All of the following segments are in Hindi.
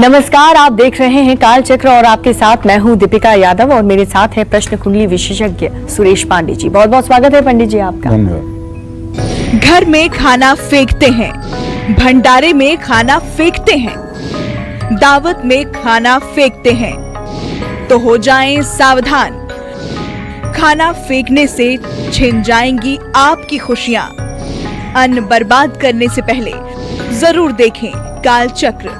नमस्कार, आप देख रहे हैं कालचक्र और आपके साथ मैं हूं दीपिका यादव और मेरे साथ है प्रश्न कुंडली विशेषज्ञ सुरेश पांडे जी। बहुत बहुत स्वागत है पंडित जी आपका। धन्यवाद। घर में खाना फेंकते हैं, भंडारे में खाना फेंकते हैं, दावत में खाना फेंकते हैं, तो हो जाएं सावधान। खाना फेंकने से छिन जाएंगी आपकी खुशियां। अन्न बर्बाद करने से पहले जरूर देखें कालचक्र।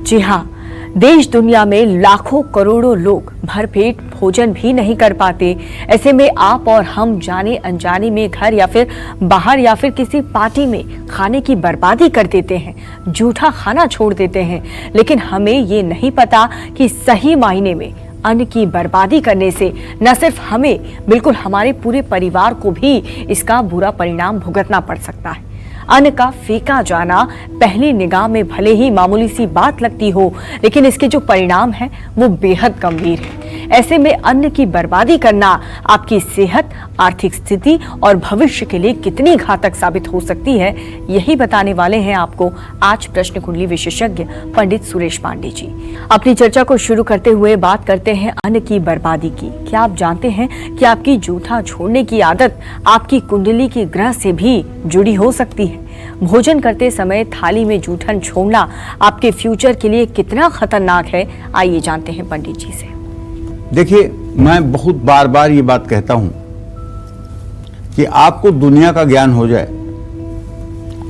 जी हाँ, देश दुनिया में लाखों करोड़ों लोग भरपेट भोजन भी नहीं कर पाते। ऐसे में आप और हम जाने अनजाने में घर या फिर बाहर या फिर किसी पार्टी में खाने की बर्बादी कर देते हैं, जूठा खाना छोड़ देते हैं। लेकिन हमें ये नहीं पता कि सही मायने में अन्न की बर्बादी करने से न सिर्फ हमें बिल्कुल हमारे पूरे परिवार को भी इसका बुरा परिणाम भुगतना पड़ सकता है। अन्न का फेंका जाना पहली निगाह में भले ही मामूली सी बात लगती हो, लेकिन इसके जो परिणाम है वो बेहद गंभीर है। ऐसे में अन्न की बर्बादी करना आपकी सेहत, आर्थिक स्थिति और भविष्य के लिए कितनी घातक साबित हो सकती है, यही बताने वाले हैं आपको आज प्रश्न कुंडली विशेषज्ञ पंडित सुरेश पांडे जी। अपनी चर्चा को शुरू करते हुए बात करते हैं अन्न की बर्बादी की। क्या आप जानते हैं कि आपकी जूठा छोड़ने की आदत आपकी कुंडली के ग्रह से भी जुड़ी हो सकती है? भोजन करते समय थाली में जूठन छोड़ना आपके फ्यूचर के लिए कितना खतरनाक है, आइए जानते हैं पंडित जी से। देखिए, मैं बहुत बार बार ये बात कहता हूं कि आपको दुनिया का ज्ञान हो जाए,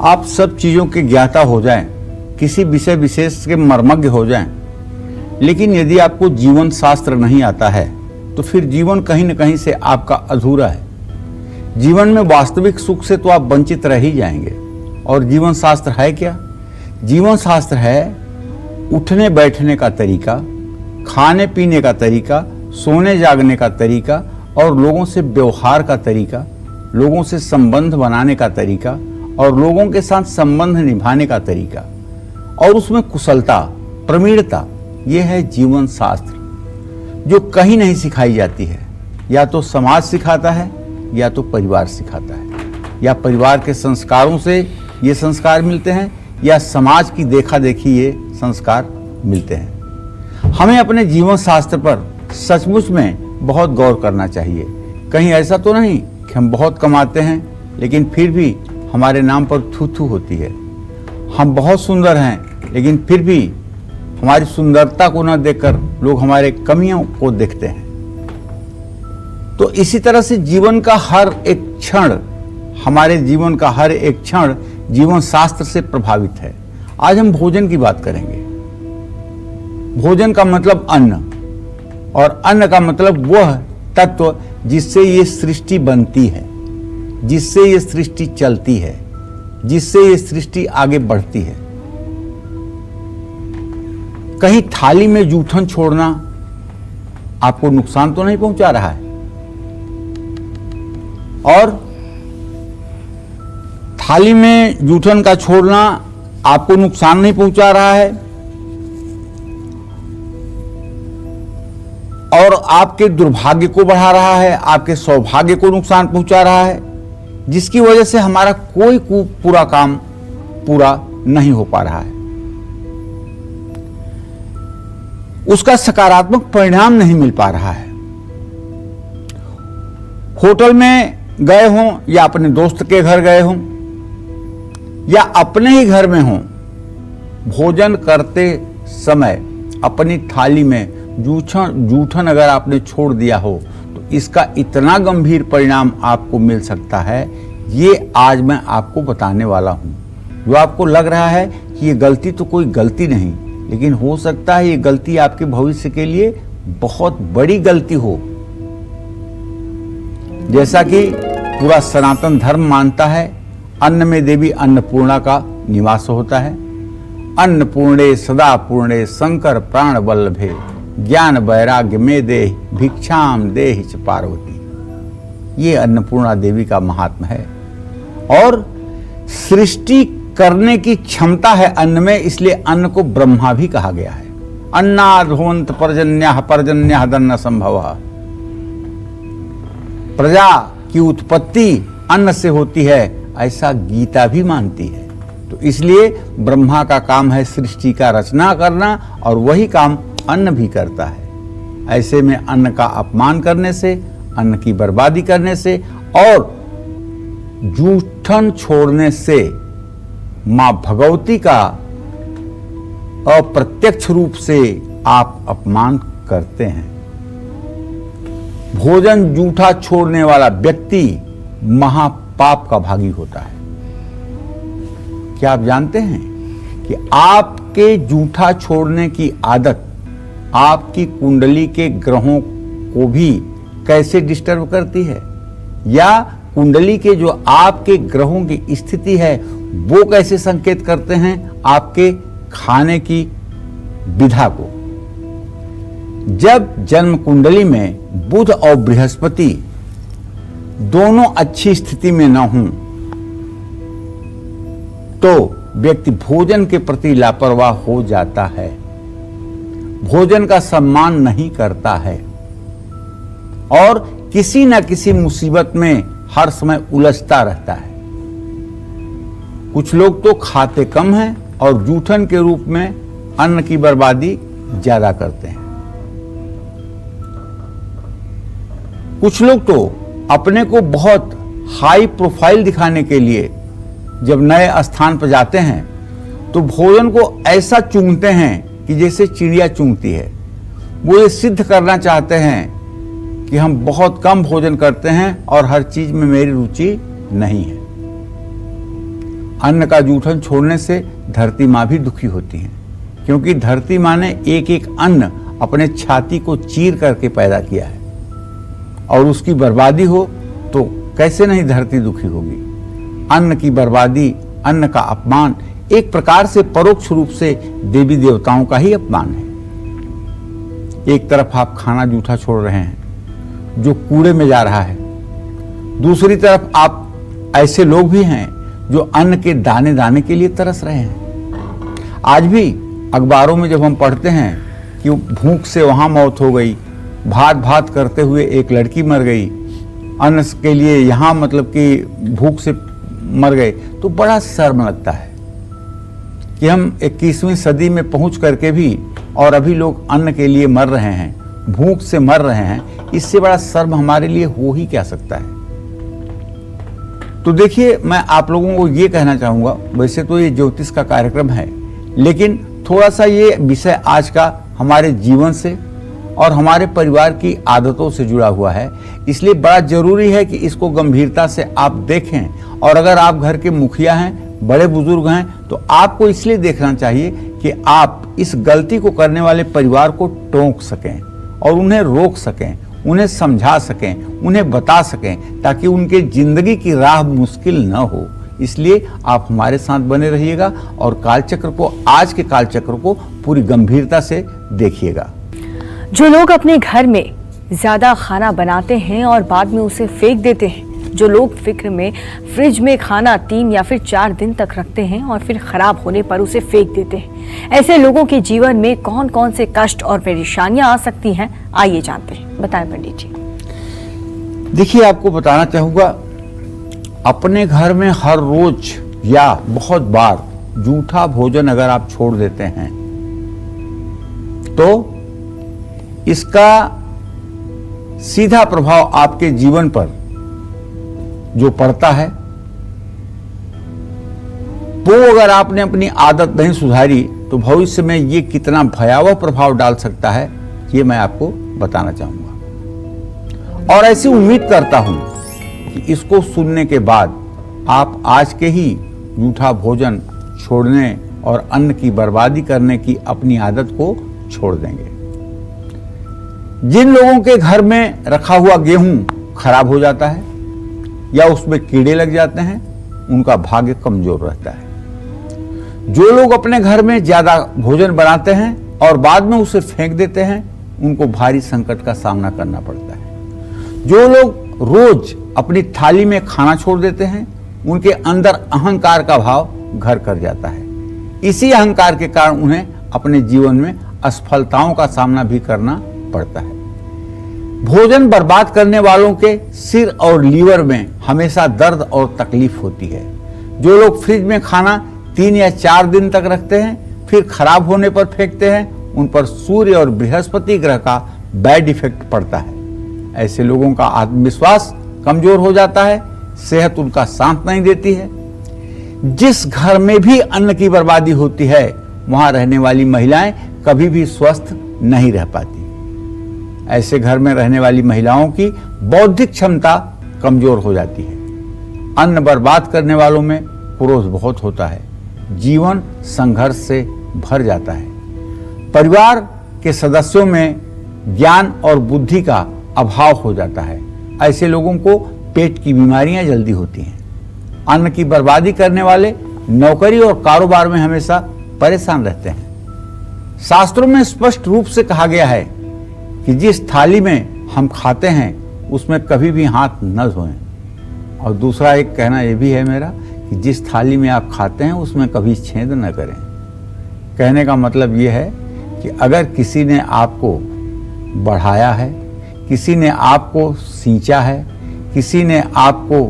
आप सब चीजों के ज्ञाता हो जाएं, किसी विषय विशेष के मर्मज्ञ हो जाएं, लेकिन यदि आपको जीवन शास्त्र नहीं आता है तो फिर जीवन कहीं न कहीं से आपका अधूरा है। जीवन में वास्तविक सुख से तो आप वंचित रह ही जाएंगे। और जीवन शास्त्र है क्या? जीवन शास्त्र है उठने बैठने का तरीका, खाने पीने का तरीका, सोने जागने का तरीका और लोगों से व्यवहार का तरीका, लोगों से संबंध बनाने का तरीका और लोगों के साथ संबंध निभाने का तरीका, और उसमें कुशलता, प्रवीणता, यह है जीवन शास्त्र, जो कहीं नहीं सिखाई जाती है। या तो समाज सिखाता है या तो परिवार सिखाता है, या परिवार के संस्कारों से ये संस्कार मिलते हैं या समाज की देखा देखी ये संस्कार मिलते हैं। हमें अपने जीवन शास्त्र पर सचमुच में बहुत गौर करना चाहिए। कहीं ऐसा तो नहीं कि हम बहुत कमाते हैं लेकिन फिर भी हमारे नाम पर थू थू होती है। हम बहुत सुंदर हैं लेकिन फिर भी हमारी सुंदरता को न देखकर लोग हमारे कमियों को देखते हैं। तो इसी तरह से जीवन का हर एक क्षण, हमारे जीवन का हर एक क्षण जीवन शास्त्र से प्रभावित है। आज हम भोजन की बात करेंगे। भोजन का मतलब अन्न, और अन्न का मतलब वह तत्व जिससे ये सृष्टि बनती है, जिससे ये सृष्टि चलती है, जिससे ये सृष्टि आगे बढ़ती है। कहीं थाली में जूठन छोड़ना आपको नुकसान तो नहीं पहुंचा रहा है, और थाली में जूठन का छोड़ना आपको नुकसान नहीं पहुंचा रहा है और आपके दुर्भाग्य को बढ़ा रहा है, आपके सौभाग्य को नुकसान पहुंचा रहा है, जिसकी वजह से हमारा कोई पूरा काम पूरा नहीं हो पा रहा है। उसका सकारात्मक परिणाम नहीं मिल पा रहा है। होटल में गए हों या अपने दोस्त के घर गए हों या अपने ही घर में हों, भोजन करते समय अपनी थाली में जूठन अगर आपने छोड़ दिया हो तो इसका इतना गंभीर परिणाम आपको मिल सकता है, ये आज मैं आपको बताने वाला हूं। जो आपको लग रहा है कि ये गलती तो कोई गलती नहीं, लेकिन हो सकता है ये गलती आपके भविष्य के लिए बहुत बड़ी गलती हो। जैसा कि पूरा सनातन धर्म मानता है, अन्न में देवी अन्नपूर्णा का निवास होता है। अन्नपूर्णे सदा पूर्णे शंकर प्राण वल्लभे ज्ञान वैराग्य में देहि भिक्षाम देहि च पार्वती। ये अन्नपूर्णा देवी का महात्मा है और सृष्टि करने की क्षमता है अन्न में, इसलिए अन्न को ब्रह्मा भी कहा गया है। अन्नाद्भवन्त पर्जन्यः पर्जन्यः दन्न संभवः। प्रजा की उत्पत्ति अन्न से होती है, ऐसा गीता भी मानती है। तो इसलिए ब्रह्मा का काम है सृष्टि का रचना करना, और वही काम अन्न भी करता है। ऐसे में अन्न का अपमान करने से, अन्न की बर्बादी करने से और जूठन छोड़ने से मां भगवती का अप्रत्यक्ष रूप से आप अपमान करते हैं। भोजन जूठा छोड़ने वाला व्यक्ति महापाप का भागी होता है। क्या आप जानते हैं कि आपके जूठा छोड़ने की आदत आपकी कुंडली के ग्रहों को भी कैसे डिस्टर्ब करती है, या कुंडली के जो आपके ग्रहों की स्थिति है वो कैसे संकेत करते हैं आपके खाने की विधा को। जब जन्म कुंडली में बुध और बृहस्पति दोनों अच्छी स्थिति में न हों तो व्यक्ति भोजन के प्रति लापरवाह हो जाता है, भोजन का सम्मान नहीं करता है और किसी न किसी मुसीबत में हर समय उलझता रहता है। कुछ लोग तो खाते कम हैं और जूठन के रूप में अन्न की बर्बादी ज्यादा करते हैं। कुछ लोग तो अपने को बहुत हाई प्रोफाइल दिखाने के लिए जब नए स्थान पर जाते हैं तो भोजन को ऐसा चूंघते हैं कि जैसे चिड़िया चूंघती है। वो ये सिद्ध करना चाहते हैं कि हम बहुत कम भोजन करते हैं और हर चीज में मेरी रुचि नहीं है। अन्न का जूठन छोड़ने से धरती माँ भी दुखी होती है, क्योंकि धरती माँ ने एक एक अन्न अपने छाती को चीर करके पैदा किया है, और उसकी बर्बादी हो तो कैसे नहीं धरती दुखी होगी। अन्न की बर्बादी, अन्न का अपमान एक प्रकार से परोक्ष रूप से देवी देवताओं का ही अपमान है। एक तरफ आप खाना जूठा छोड़ रहे हैं जो कूड़े में जा रहा है, दूसरी तरफ आप ऐसे लोग भी हैं जो अन्न के दाने दाने के लिए तरस रहे हैं। आज भी अखबारों में जब हम पढ़ते हैं कि भूख से वहां मौत हो गई, भात भात करते हुए एक लड़की मर गई, अन्न के लिए यहाँ मतलब कि भूख से मर गए, तो बड़ा शर्म लगता है कि हम 21वीं सदी में पहुंच करके भी और अभी लोग अन्न के लिए मर रहे हैं, भूख से मर रहे हैं। इससे बड़ा शर्म हमारे लिए हो ही क्या सकता है। तो देखिए, मैं आप लोगों को ये कहना चाहूंगा, वैसे तो ये ज्योतिष का कार्यक्रम है, लेकिन थोड़ा सा ये विषय आज का हमारे जीवन से और हमारे परिवार की आदतों से जुड़ा हुआ है, इसलिए बड़ा जरूरी है कि इसको गंभीरता से आप देखें। और अगर आप घर के मुखिया हैं, बड़े बुजुर्ग हैं, तो आपको इसलिए देखना चाहिए कि आप इस गलती को करने वाले परिवार को टोक सकें और उन्हें रोक सकें, उन्हें समझा सकें, उन्हें बता सकें, ताकि उनके जिंदगी की राह मुश्किल न हो। इसलिए आप हमारे साथ बने रहिएगा और कालचक्र को, आज के कालचक्र को पूरी गंभीरता से देखिएगा। जो लोग अपने घर में ज्यादा खाना बनाते हैं और बाद में उसे फेंक देते हैं, जो लोग फिक्र में फ्रिज में खाना 3 या फिर 4 दिन तक रखते हैं और फिर खराब होने पर उसे फेंक देते हैं, ऐसे लोगों के जीवन में कौन कौन से कष्ट और परेशानियां आ सकती हैं, आइए जानते हैं। बताएं पंडित जी। देखिए, आपको बताना चाहूंगा, अपने घर में हर रोज या बहुत बार जूठा भोजन अगर आप छोड़ देते हैं तो इसका सीधा प्रभाव आपके जीवन पर जो पड़ता है, वो अगर आपने अपनी आदत नहीं सुधारी तो भविष्य में ये कितना भयावह प्रभाव डाल सकता है, ये मैं आपको बताना चाहूंगा। और ऐसी उम्मीद करता हूं कि इसको सुनने के बाद आप आज के ही जूठा भोजन छोड़ने और अन्न की बर्बादी करने की अपनी आदत को छोड़ देंगे। जिन लोगों के घर में रखा हुआ गेहूं खराब हो जाता है या उसमें कीड़े लग जाते हैं, उनका भाग्य कमजोर रहता है। जो लोग अपने घर में ज्यादा भोजन बनाते हैं और बाद में उसे फेंक देते हैं, उनको भारी संकट का सामना करना पड़ता है। जो लोग रोज अपनी थाली में खाना छोड़ देते हैं, उनके अंदर अहंकार का भाव घर कर जाता है। इसी अहंकार के कारण उन्हें अपने जीवन में असफलताओं का सामना भी करना पड़ता है। भोजन बर्बाद करने वालों के सिर और लीवर में हमेशा दर्द और तकलीफ होती है। जो लोग फ्रिज में खाना 3 या 4 दिन तक रखते हैं, फिर खराब होने पर फेंकते हैं। उन पर सूर्य और बृहस्पति ग्रह का बैड इफेक्ट पड़ता है। ऐसे लोगों का आत्मविश्वास कमजोर हो जाता है, सेहत उनका साथ नहीं देती है। जिस घर में भी अन्न की बर्बादी होती है, वहां रहने वाली महिलाएं कभी भी स्वस्थ नहीं रह पाती। ऐसे घर में रहने वाली महिलाओं की बौद्धिक क्षमता कमजोर हो जाती है। अन्न बर्बाद करने वालों में क्रोध बहुत होता है। जीवन संघर्ष से भर जाता है। परिवार के सदस्यों में ज्ञान और बुद्धि का अभाव हो जाता है। ऐसे लोगों को पेट की बीमारियां जल्दी होती हैं। अन्न की बर्बादी करने वाले नौकरी और कारोबार में हमेशा परेशान रहते हैं। शास्त्रों में स्पष्ट रूप से कहा गया है कि जिस थाली में हम खाते हैं उसमें कभी भी हाथ न धोएं। और दूसरा एक कहना यह भी है मेरा कि जिस थाली में आप खाते हैं उसमें कभी छेद न करें। कहने का मतलब यह है कि अगर किसी ने आपको बढ़ाया है, किसी ने आपको सींचा है, किसी ने आपको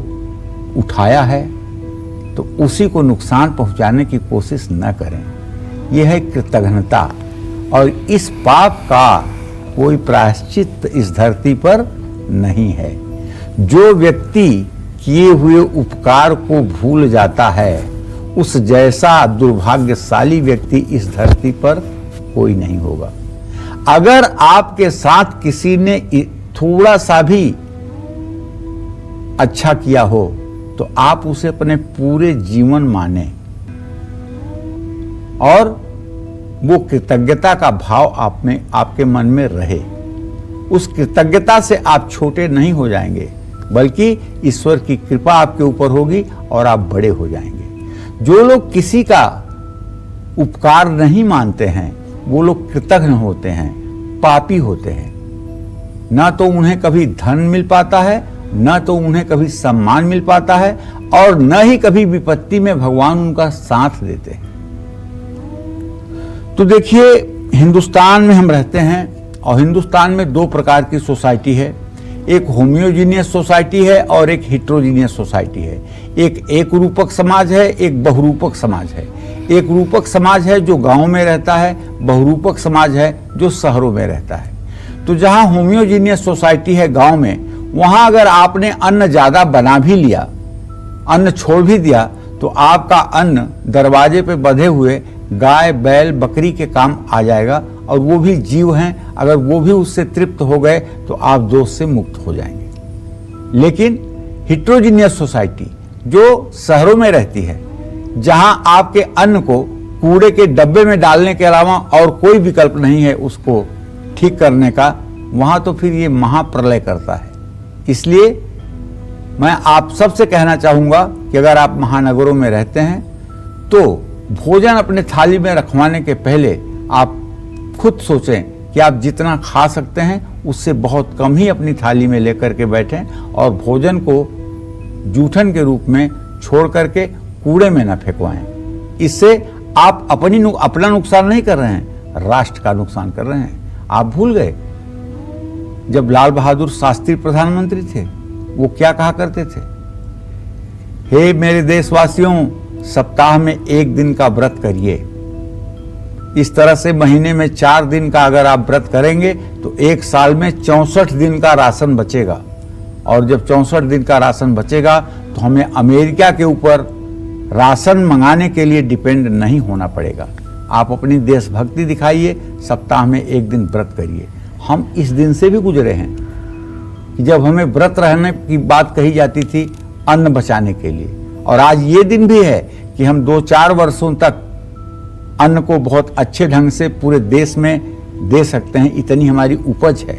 उठाया है, तो उसी को नुकसान पहुंचाने की कोशिश न करें। यह है कृतघ्नता, और इस पाप का कोई प्रायश्चित इस धरती पर नहीं है। जो व्यक्ति किए हुए उपकार को भूल जाता है, उस जैसा दुर्भाग्यशाली व्यक्ति इस धरती पर कोई नहीं होगा। अगर आपके साथ किसी ने थोड़ा सा भी अच्छा किया हो तो आप उसे अपने पूरे जीवन माने और वो कृतज्ञता का भाव आप में, आपके मन में रहे। उस कृतज्ञता से आप छोटे नहीं हो जाएंगे, बल्कि ईश्वर की कृपा आपके ऊपर होगी और आप बड़े हो जाएंगे। जो लोग किसी का उपकार नहीं मानते हैं, वो लोग कृतघ्न होते हैं, पापी होते हैं। ना तो उन्हें कभी धन मिल पाता है, न तो उन्हें कभी सम्मान मिल पाता है, और न ही कभी विपत्ति में भगवान उनका साथ देते हैं। तो देखिए, हिंदुस्तान में हम रहते हैं और हिंदुस्तान में 2 प्रकार की सोसाइटी है। एक होमियोजीनियस सोसाइटी है और एक हिट्रोजीनियस सोसाइटी है। एक रूपक समाज है, एक बहुरूपक समाज है। एक रूपक समाज है जो गांव में रहता है, बहुरूपक समाज है जो शहरों में रहता है। तो जहां होमियोजीनियस सोसाइटी है गांव में, वहां अगर आपने अन्न ज्यादा बना भी लिया, अन्न छोड़ भी दिया, तो आपका अन्न दरवाजे पे बंधे हुए गाय, बैल, बकरी के काम आ जाएगा, और वो भी जीव हैं। अगर वो भी उससे तृप्त हो गए तो आप दोष से मुक्त हो जाएंगे। लेकिन हिट्रोजीनियस सोसाइटी जो शहरों में रहती है, जहां आपके अन्न को कूड़े के डब्बे में डालने के अलावा और कोई विकल्प नहीं है उसको ठीक करने का, वहां तो फिर ये महाप्रलय करता है। इसलिए मैं आप सबसे कहना चाहूंगा कि अगर आप महानगरों में रहते हैं तो भोजन अपने थाली में रखवाने के पहले आप खुद सोचें कि आप जितना खा सकते हैं उससे बहुत कम ही अपनी थाली में लेकर के बैठें, और भोजन को जूठन के रूप में छोड़ करके कूड़े में न फेंकवाएं। इससे आप अपना नुकसान नहीं कर रहे हैं, राष्ट्र का नुकसान कर रहे हैं। आप भूल गए जब लाल बहादुर शास्त्री प्रधानमंत्री थे, वो क्या कहा करते थे? हे मेरे देशवासियों, सप्ताह में 1 दिन का व्रत करिए। इस तरह से महीने में 4 दिन का अगर आप व्रत करेंगे तो 1 साल में 64 दिन का राशन बचेगा, और जब 64 दिन का राशन बचेगा तो हमें अमेरिका के ऊपर राशन मंगाने के लिए डिपेंड नहीं होना पड़ेगा। आप अपनी देशभक्ति दिखाइए, सप्ताह में 1 दिन व्रत करिए। हम इस दिन से भी गुजरे हैं कि जब हमें व्रत रहने की बात कही जाती थी अन्न बचाने के लिए, और आज ये दिन भी है कि हम 2-4 वर्षों तक अन्न को बहुत अच्छे ढंग से पूरे देश में दे सकते हैं, इतनी हमारी उपज है।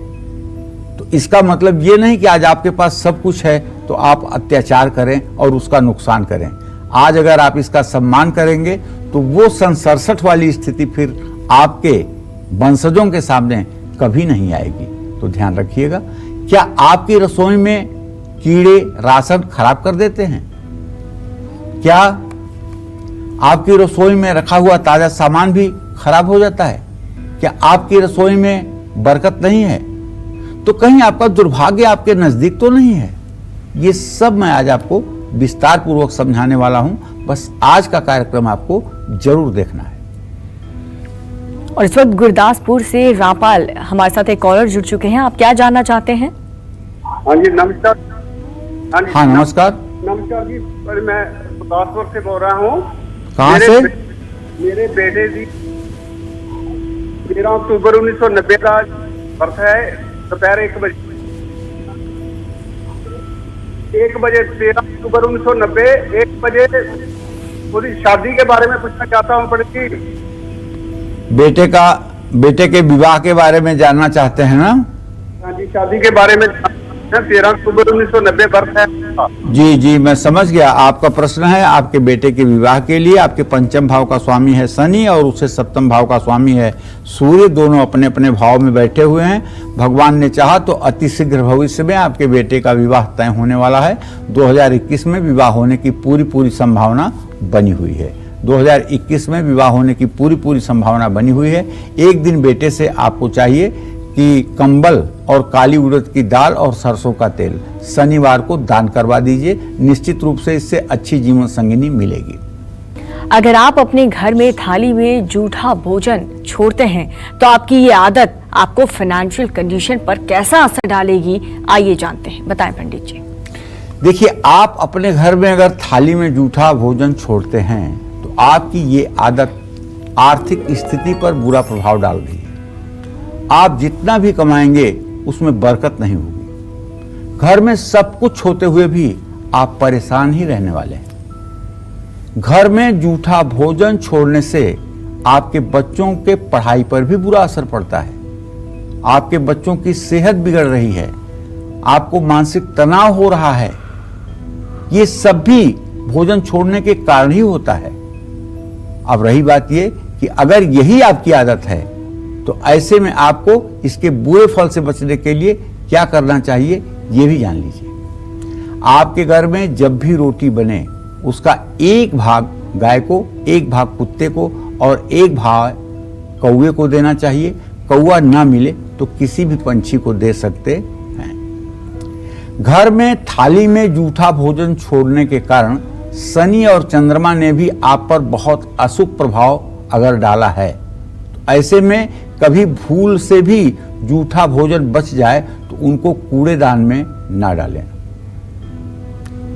तो इसका मतलब ये नहीं कि आज आपके पास सब कुछ है तो आप अत्याचार करें और उसका नुकसान करें। आज अगर आप इसका सम्मान करेंगे तो वो सन 67 वाली स्थिति फिर आपके वंशजों के सामने कभी नहीं आएगी। तो ध्यान रखिएगा। क्या आपकी रसोई में कीड़े राशन खराब कर देते हैं? क्या आपकी रसोई में रखा हुआ ताजा सामान भी खराब हो जाता है? क्या आपकी रसोई में बरकत नहीं है? तो कहीं आपका दुर्भाग्य आपके नजदीक तो नहीं है? ये सब मैं आज आपको विस्तार पूर्वक समझाने वाला हूं। बस आज का कार्यक्रम आपको जरूर देखना है। और इस वक्त गुरदासपुर से रामपाल हमारे साथ एक कॉलर जुड़ चुके हैं। आप क्या जानना चाहते हैं? हाँ जी नमस्कार। हाँ नमस्कार। नमस्कार जी, पर मैं गुरदासपुर से बोल रहा हूँ। कहाँ से? मेरे बेटे जी 13 अक्टूबर 1990 का बर्थ है। दोपहर 1 बजे 13 अक्टूबर 1990 1 बजे पूरी शादी के बारे में पूछना चाहता हूँ पंडित जी। बेटे के विवाह के बारे में जानना चाहते हैं ना? हाँ जी, शादी के बारे में 13 अक्टूबर 1990 बर्थ है। जी मैं समझ गया। आपका प्रश्न है आपके बेटे के विवाह के लिए। आपके पंचम भाव का स्वामी है शनि और उससे सप्तम भाव का स्वामी है सूर्य। दोनों अपने अपने भाव में बैठे हुए हैं। भगवान ने चाहा तो अति शीघ्र भविष्य में आपके बेटे का विवाह तय होने वाला है। 2021 में विवाह होने की पूरी संभावना बनी हुई है। 2021 में विवाह होने की पूरी संभावना बनी हुई है। एक दिन बेटे से आपको चाहिए कि कंबल और काली उड़द की दाल और सरसों का तेल शनिवार को दान करवा दीजिए। निश्चित रूप से इससे अच्छी जीवन संगिनी मिलेगी। अगर आप अपने घर में थाली में जूठा भोजन छोड़ते हैं तो आपकी ये आदत आपको फाइनेंशियल कंडीशन पर कैसा असर डालेगी, आइए जानते हैं। बताएं पंडित जी। देखिए, आप अपने घर में अगर थाली में जूठा भोजन छोड़ते हैं तो आपकी ये आदत आर्थिक स्थिति पर बुरा प्रभाव डाल रही है। आप जितना भी कमाएंगे उसमें बरकत नहीं होगी। घर में सब कुछ होते हुए भी आप परेशान ही रहने वाले हैं। घर में जूठा भोजन छोड़ने से आपके बच्चों के पढ़ाई पर भी बुरा असर पड़ता है। आपके बच्चों की सेहत बिगड़ रही है। आपको मानसिक तनाव हो रहा है। ये सब भी भोजन छोड़ने के कारण ही होता है। अब रही बात ये कि अगर यही आपकी आदत है तो ऐसे में आपको इसके बुरे फल से बचने के लिए क्या करना चाहिए ये भी जान लीजिए। आपके घर में जब भी रोटी बने उसका एक भाग गाय को, एक भाग कुत्ते को और एक भाग कौवे को देना चाहिए। कौवा ना मिले तो किसी भी पंछी को दे सकते हैं। घर में थाली में जूठा भोजन छोड़ने के कारण शनि और चंद्रमा ने भी आप पर बहुत अशुभ प्रभाव अगर डाला है तो ऐसे में कभी भूल से भी जूठा भोजन बच जाए तो उनको कूड़ेदान में ना डालें।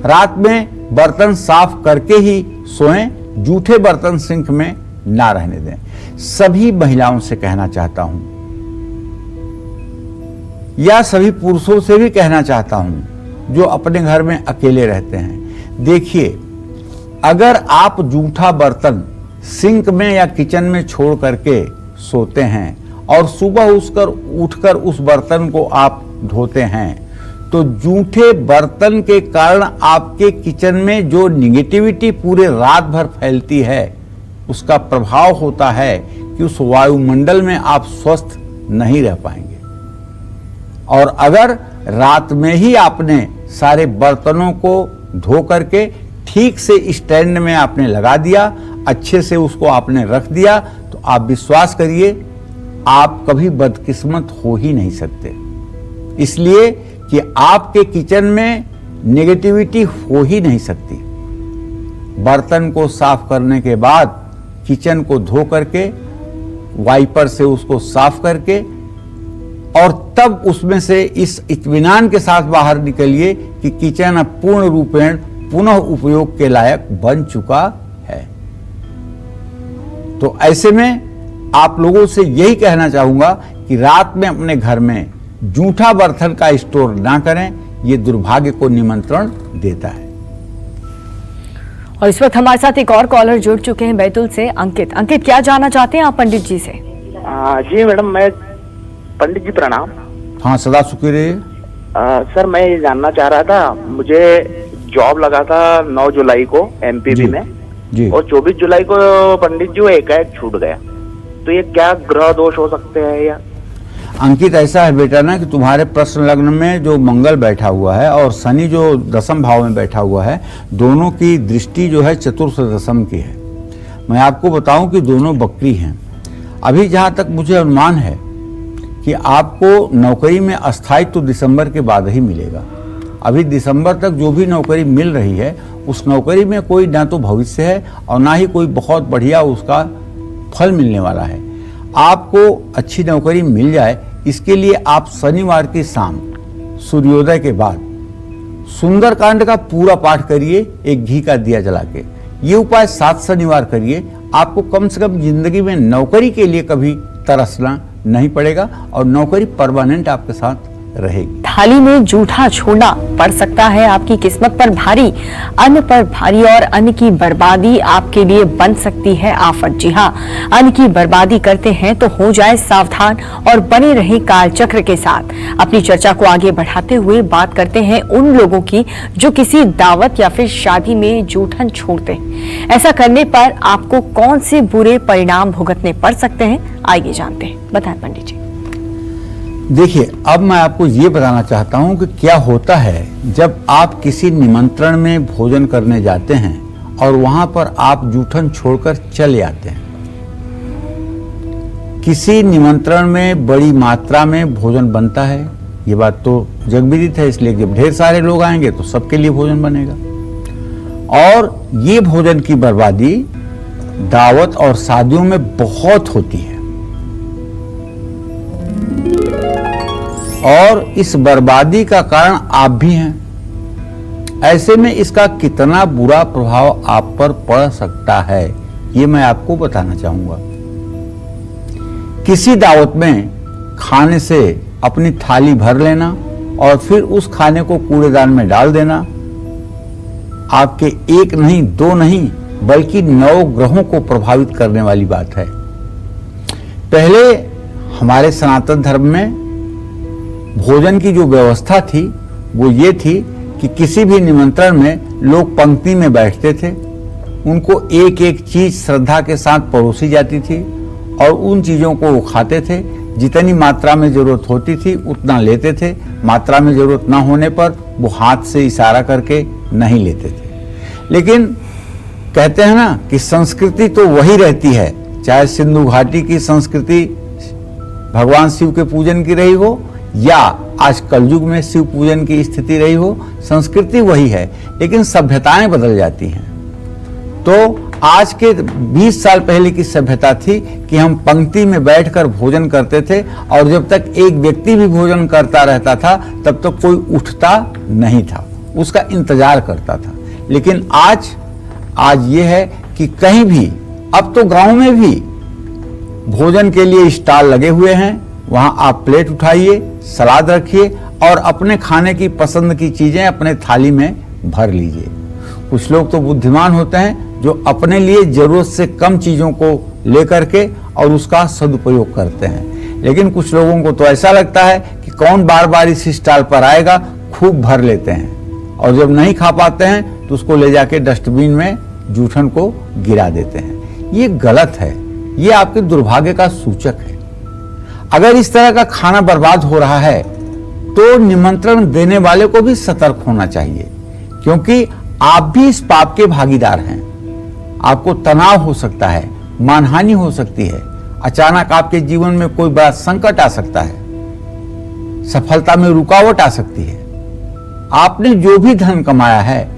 रात में बर्तन साफ करके ही सोएं। जूठे बर्तन सिंक में ना रहने दें। सभी महिलाओं से कहना चाहता हूं या सभी पुरुषों से भी कहना चाहता हूं जो अपने घर में अकेले रहते हैं, देखिए, अगर आप जूठा बर्तन सिंक में या किचन में छोड़ करके सोते हैं और सुबह उठकर उस बर्तन को आप धोते हैं तो जूठे बर्तन के कारण आपके किचन में जो निगेटिविटी पूरे रात भर फैलती है उसका प्रभाव होता है कि उस वायुमंडल में आप स्वस्थ नहीं रह पाएंगे। और अगर रात में ही आपने सारे बर्तनों को धो करके ठीक से स्टैंड में आपने लगा दिया, अच्छे से उसको आपने रख दिया, तो आप विश्वास करिए आप कभी बदकिस्मत हो ही नहीं सकते। इसलिए कि आपके किचन में नेगेटिविटी हो ही नहीं सकती। बर्तन को साफ करने के बाद किचन को धो करके वाइपर से उसको साफ करके और तब उसमें से इस इत्मीनान के साथ बाहर निकलिए कि किचन अब पूर्ण रूपेण पुनः उपयोग के लायक बन चुका है। तो ऐसे में आप लोगों से यही कहना चाहूंगा कि रात में अपने घर में जूठा बर्तन का स्टोर ना करें, यह दुर्भाग्य को निमंत्रण देता है। और इस वक्त हमारे साथ एक और कॉलर जुड़ चुके हैं बैतूल से, अंकित। अंकित, क्या जानना चाहते हैं आप पंडित जी से? जी मैडम, मैं पंडित जी प्रणाम। हाँ, सदा सुखी रहिए। सर, मैं ये जानना चाह रहा था, मुझे जॉब लगा था 9 जुलाई को एमपीबी में जी। और 24 जुलाई को पंडित जी वो एकाएक छूट गया, तो ये क्या ग्रह दोष हो सकते हैं? या अंकित, ऐसा है बेटा ना कि तुम्हारे प्रश्न लग्न में जो मंगल बैठा हुआ है और शनि जो दशम भाव में बैठा हुआ है, दोनों की दृष्टि जो है चतुर्थ दशम की है। मैं आपको बताऊं कि दोनों बकरी हैं। अभी जहां तक मुझे अनुमान है कि आपको नौकरी में अस्थायित्व तो दिसंबर के बाद ही मिलेगा। अभी दिसंबर तक जो भी नौकरी मिल रही है उस नौकरी में कोई ना तो भविष्य है और ना ही कोई बहुत बढ़िया उसका फल मिलने वाला है। आपको अच्छी नौकरी मिल जाए इसके लिए आप शनिवार की शाम सूर्योदय के बाद सुंदरकांड का पूरा पाठ करिए, एक घी का दिया जला के। ये उपाय 7 शनिवार करिए, आपको कम से कम जिंदगी में नौकरी के लिए कभी तरसना नहीं पड़ेगा और नौकरी परमानेंट आपके साथ रहेगी। थाली में जूठा छोड़ना पड़ सकता है आपकी किस्मत पर भारी, अन्न पर भारी और अन्न की बर्बादी आपके लिए बन सकती है आफत। जी हाँ, अन्न की बर्बादी करते हैं तो हो जाए सावधान और बने रहे काल चक्र के साथ। अपनी चर्चा को आगे बढ़ाते हुए बात करते हैं उन लोगों की जो किसी दावत या फिर शादी में जूठन छोड़ते हैं। ऐसा करने पर आपको कौन से बुरे परिणाम भुगतने पड़ सकते हैं, आइए जानते हैं। बताएं पंडित जी। देखिए, अब मैं आपको ये बताना चाहता हूं कि क्या होता है जब आप किसी निमंत्रण में भोजन करने जाते हैं और वहां पर आप जूठन छोड़कर चले आते हैं। किसी निमंत्रण में बड़ी मात्रा में भोजन बनता है, ये बात तो जगविदित है, इसलिए जब ढेर सारे लोग आएंगे तो सबके लिए भोजन बनेगा। और ये भोजन की बर्बादी दावत और शादियों में बहुत होती है और इस बर्बादी का कारण आप भी हैं। ऐसे में इसका कितना बुरा प्रभाव आप पर पड़ सकता है ये मैं आपको बताना चाहूंगा। किसी दावत में खाने से अपनी थाली भर लेना और फिर उस खाने को कूड़ेदान में डाल देना आपके 1 नहीं 2 नहीं बल्कि 9 ग्रहों को प्रभावित करने वाली बात है। पहले हमारे सनातन धर्म में भोजन की जो व्यवस्था थी वो ये थी कि किसी भी निमंत्रण में लोग पंक्ति में बैठते थे, उनको एक एक चीज श्रद्धा के साथ परोसी जाती थी और उन चीजों को वो खाते थे। जितनी मात्रा में जरूरत होती थी उतना लेते थे, मात्रा में जरूरत ना होने पर वो हाथ से इशारा करके नहीं लेते थे। लेकिन कहते हैं ना कि संस्कृति तो वही रहती है, चाहे सिंधु घाटी की संस्कृति भगवान शिव के पूजन की रही हो या आज कलयुग में शिव पूजन की स्थिति रही हो, संस्कृति वही है, लेकिन सभ्यताएं बदल जाती हैं। तो आज के 20 साल पहले की सभ्यता थी कि हम पंक्ति में बैठकर भोजन करते थे और जब तक एक व्यक्ति भी भोजन करता रहता था तब तक कोई उठता नहीं था, उसका इंतजार करता था। लेकिन आज ये है कि कहीं भी, अब तो गांव में भी भोजन के लिए स्टॉल लगे हुए हैं, वहां आप प्लेट उठाइए, सलाद रखिए और अपने खाने की पसंद की चीजें अपने थाली में भर लीजिए। कुछ लोग तो बुद्धिमान होते हैं जो अपने लिए जरूरत से कम चीजों को लेकर के और उसका सदुपयोग करते हैं, लेकिन कुछ लोगों को तो ऐसा लगता है कि कौन बार बार इस स्टॉल पर आएगा, खूब भर लेते हैं और जब नहीं खा पाते हैं तो उसको ले जाके डस्टबिन में जूठन को गिरा देते हैं। ये गलत है, ये आपके दुर्भाग्य का सूचक है। अगर इस तरह का खाना बर्बाद हो रहा है तो निमंत्रण देने वाले को भी सतर्क होना चाहिए, क्योंकि आप भी इस पाप के भागीदार हैं। आपको तनाव हो सकता है, मानहानि हो सकती है, अचानक आपके जीवन में कोई बड़ा संकट आ सकता है, सफलता में रुकावट आ सकती है। आपने जो भी धन कमाया है,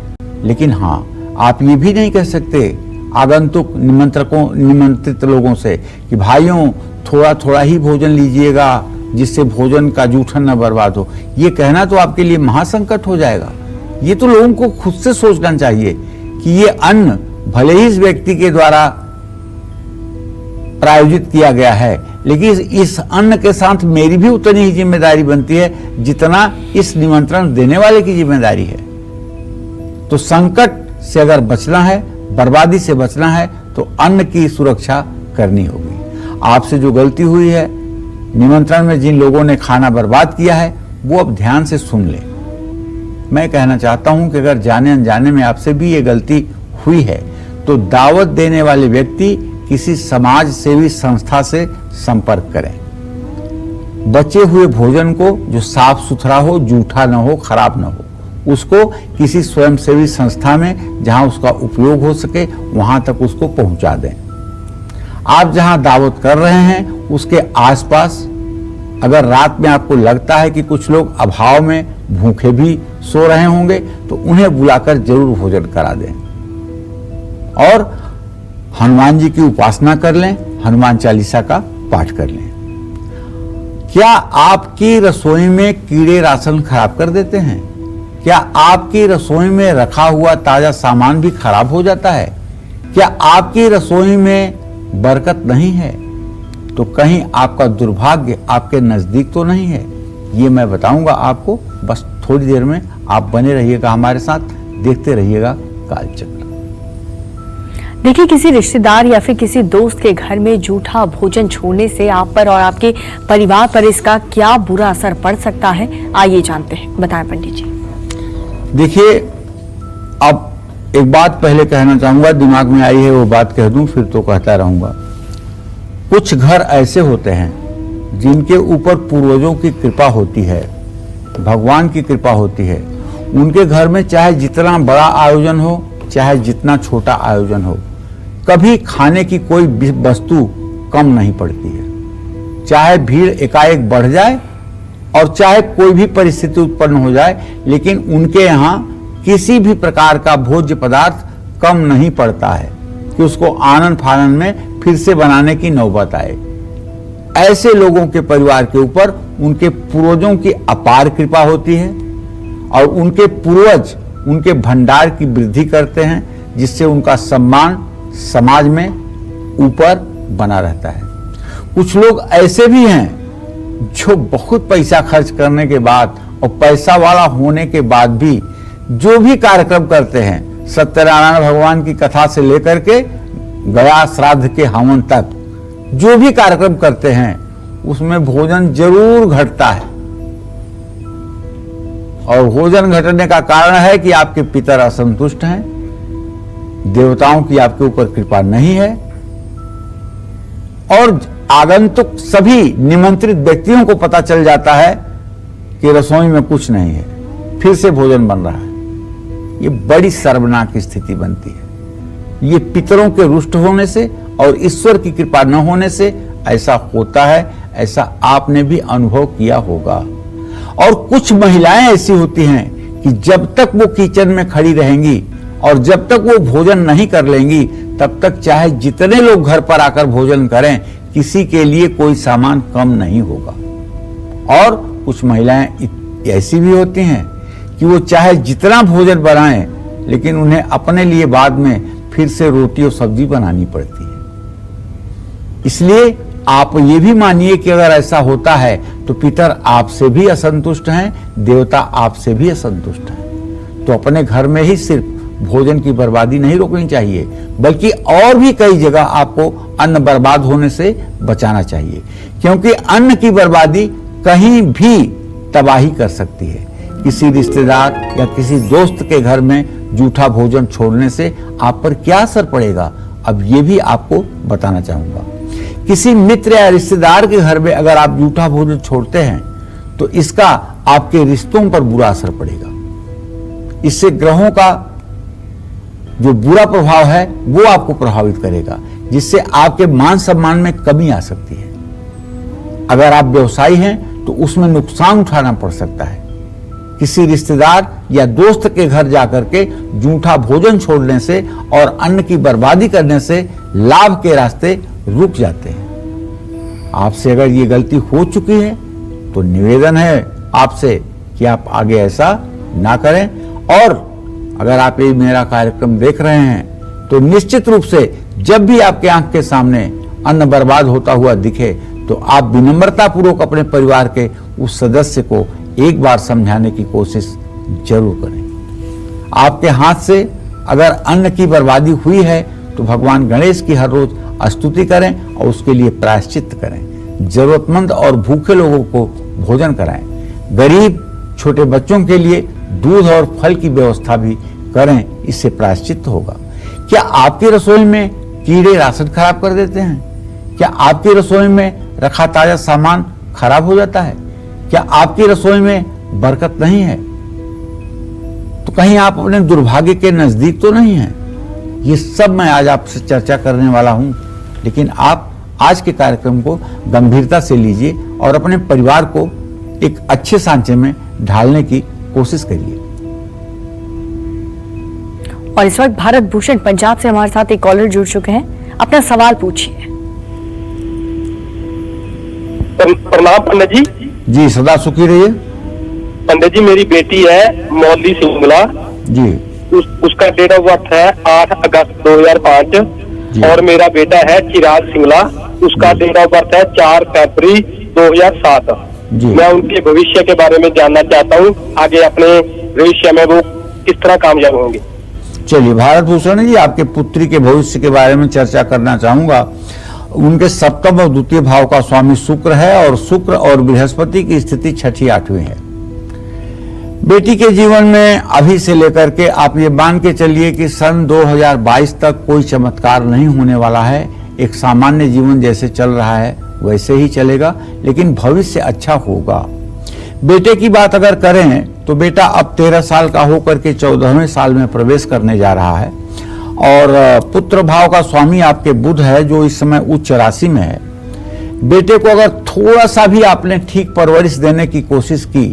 लेकिन हाँ, आप ये भी नहीं कह सकते आगंतुक निमंत्रित लोगों से कि भाइयों थोड़ा थोड़ा ही भोजन लीजिएगा जिससे भोजन का जूठन न बर्बाद हो। ये कहना तो आपके लिए महासंकट हो जाएगा। ये तो लोगों को खुद से सोचना चाहिए कि ये अन्न भले ही इस व्यक्ति के द्वारा प्रायोजित किया गया है, लेकिन इस अन्न के साथ मेरी भी उतनी ही जिम्मेदारी बनती है जितना इस निमंत्रण देने वाले की जिम्मेदारी है। तो संकट से अगर बचना है, बर्बादी से बचना है, तो अन्न की सुरक्षा करनी होगी। आपसे जो गलती हुई है, निमंत्रण में जिन लोगों ने खाना बर्बाद किया है, वो अब ध्यान से सुन ले। मैं कहना चाहता हूं कि अगर जाने अनजाने में आपसे भी ये गलती हुई है तो दावत देने वाले व्यक्ति किसी समाज सेवी संस्था से संपर्क करें। बचे हुए भोजन को, जो साफ सुथरा हो, जूठा न हो, खराब न हो, उसको किसी स्वयंसेवी संस्था में जहां उसका उपयोग हो सके वहां तक उसको पहुंचा दें। आप जहां दावत कर रहे हैं उसके आसपास अगर रात में आपको लगता है कि कुछ लोग अभाव में भूखे भी सो रहे होंगे तो उन्हें बुलाकर जरूर भोजन करा दें। और हनुमान जी की उपासना कर लें, हनुमान चालीसा का पाठ कर लें। क्या आपकी रसोई में कीड़े राशन खराब कर देते हैं? क्या आपकी रसोई में रखा हुआ ताजा सामान भी खराब हो जाता है? क्या आपकी रसोई में बरकत नहीं है? तो कहीं आपका दुर्भाग्य आपके नजदीक तो नहीं है? ये मैं बताऊंगा आपको, बस थोड़ी देर में आप बने रहिएगा हमारे साथ, देखते रहिएगा कालचक्र। देखिए, किसी रिश्तेदार या फिर किसी दोस्त के घर में जूठा भोजन छोड़ने से आप पर और आपके परिवार पर इसका क्या बुरा असर पड़ सकता है, आइए जानते हैं। बताएं पंडित जी। देखिए, अब एक बात पहले कहना चाहूंगा, दिमाग में आई है वो बात कह दूं, फिर तो कहता रहूंगा। कुछ घर ऐसे होते हैं जिनके ऊपर पूर्वजों की कृपा होती है, भगवान की कृपा होती है। उनके घर में चाहे जितना बड़ा आयोजन हो, चाहे जितना छोटा आयोजन हो, कभी खाने की कोई वस्तु कम नहीं पड़ती है। चाहे भीड़ एकाएक बढ़ जाए और चाहे कोई भी परिस्थिति उत्पन्न हो जाए, लेकिन उनके यहाँ किसी भी प्रकार का भोज्य पदार्थ कम नहीं पड़ता है कि उसको आनन फानन में फिर से बनाने की नौबत आए। ऐसे लोगों के परिवार के ऊपर उनके पूर्वजों की अपार कृपा होती है और उनके पूर्वज उनके भंडार की वृद्धि करते हैं, जिससे उनका सम्मान समाज में ऊपर बना रहता है। कुछ लोग ऐसे भी हैं जो बहुत पैसा खर्च करने के बाद और पैसा वाला होने के बाद भी जो भी कार्यक्रम करते हैं, सत्यनारायण भगवान की कथा से लेकर के गया श्राद्ध के हवन तक जो भी कार्यक्रम करते हैं, उसमें भोजन जरूर घटता है। और भोजन घटने का कारण है कि आपके पितर असंतुष्ट हैं, देवताओं की आपके ऊपर कृपा नहीं है, और आगंतुक सभी निमंत्रित व्यक्तियों को पता चल जाता है कि रसोई में कुछ नहीं है, फिर से भोजन बन रहा है। ये बड़ी शर्मनाक स्थिति बनती है। ये पितरों के रुष्ट होने से और ईश्वर की कृपा न होने से ऐसा होता है। ऐसा आपने भी अनुभव किया होगा। और कुछ महिलाएं ऐसी होती हैं कि जब तक वो किचन में खड़ी रहेंगी और जब तक वो भोजन नहीं कर लेंगी, तब तक चाहे जितने लोग घर पर आकर भोजन करें, किसी के लिए कोई सामान कम नहीं होगा। और कुछ महिलाएं ऐसी भी होती हैं कि वो चाहे जितना भोजन बनाएं, लेकिन उन्हें अपने लिए बाद में फिर से रोटी और सब्जी बनानी पड़ती है। इसलिए आप ये भी मानिए कि अगर ऐसा होता है तो पितर आपसे भी असंतुष्ट हैं, देवता आपसे भी असंतुष्ट हैं। तो अपने घर में ही सिर्फ भोजन की बर्बादी नहीं रोकनी चाहिए, बल्कि और भी कई जगह आपको अन्न बर्बाद होने से बचाना चाहिए, क्योंकि अन्न की बर्बादी कहीं भी तबाही कर सकती है। किसी रिश्तेदार या किसी दोस्त के घर में जूठा भोजन छोड़ने से आप पर क्या असर पड़ेगा, अब ये भी आपको बताना चाहूंगा। किसी मित्र या रिश्तेदार के घर में अगर आप जूठा भोजन छोड़ते हैं तो इसका आपके रिश्तों पर बुरा असर पड़ेगा। इससे ग्रहों का जो बुरा प्रभाव है वो आपको प्रभावित करेगा, जिससे आपके मान सम्मान में कमी आ सकती है। अगर आप व्यवसायी हैं तो उसमें नुकसान उठाना पड़ सकता है। किसी रिश्तेदार या दोस्त के घर जाकर के जूठा भोजन छोड़ने से और अन्न की बर्बादी करने से लाभ के रास्ते रुक जाते हैं। आपसे अगर ये गलती हो चुकी है तो निवेदन है आपसे कि आप आगे ऐसा ना करें। और अगर आप ये मेरा कार्यक्रम देख रहे हैं तो निश्चित रूप से जब भी आपके आंख के सामने अन्न बर्बाद होता हुआ दिखे तो आप विनम्रता पूर्वक अपने परिवार के उस सदस्य को एक बार समझाने की कोशिश जरूर करें। आपके हाथ से अगर अन्न की बर्बादी हुई है तो भगवान गणेश की हर रोज स्तुति करें और उसके लिए प्रायश्चित करें। जरूरतमंद और भूखे लोगों को भोजन कराएं। गरीब छोटे बच्चों के लिए दूध और फल की व्यवस्था भी करें, इससे प्रायश्चित होगा। क्या आपकी रसोई में कीड़े राशन खराब कर देते हैं? क्या आपकी रसोई में रखा ताजा सामान खराब हो जाता है? क्या आपकी रसोई में बरकत नहीं है? तो कहीं आप अपने दुर्भाग्य के नजदीक तो नहीं हैं? ये सब मैं आज आपसे चर्चा करने वाला हूं, लेकिन आप आज के कार्यक्रम को गंभीरता से लीजिए और अपने परिवार को एक अच्छे सांचे में ढालने की कोशिश करिए। और इस वक्त भारत भूषण पंजाब से हमारे साथ एक कॉलर जुड़ चुके हैं। अपना सवाल पूछिए। प्रणाम पंडित जी। जी सदा सुखी रहिए। पंडित जी, मेरी बेटी है मौली सिंगला जी। उसका डेट ऑफ बर्थ है 8 अगस्त 2005 जी। और मेरा बेटा है चिराग सिंगला, उसका डेट ऑफ बर्थ है 4 फरवरी 2007 जी। मैं उनके भविष्य के बारे में जानना चाहता हूँ, आगे अपने भविष्य में वो किस तरह कामयाब होंगे। चलिए भारत भूषण जी, आपके पुत्री के भविष्य के बारे में चर्चा करना चाहूंगा। उनके सप्तम और द्वितीय भाव का स्वामी शुक्र है और शुक्र और बृहस्पति की स्थिति 6ठी 8वीं है। बेटी के जीवन में अभी से लेकर के आप ये मान के चलिए कि सन 2022 तक कोई चमत्कार नहीं होने वाला है। एक सामान्य जीवन जैसे चल रहा है वैसे ही चलेगा, लेकिन भविष्य अच्छा होगा। बेटे की बात अगर करें तो बेटा अब 13 साल का होकर के 14वें साल में प्रवेश करने जा रहा है और पुत्र भाव का स्वामी आपके बुध है जो इस समय उच्च राशि में है। बेटे को अगर थोड़ा सा भी आपने ठीक परवरिश देने की कोशिश की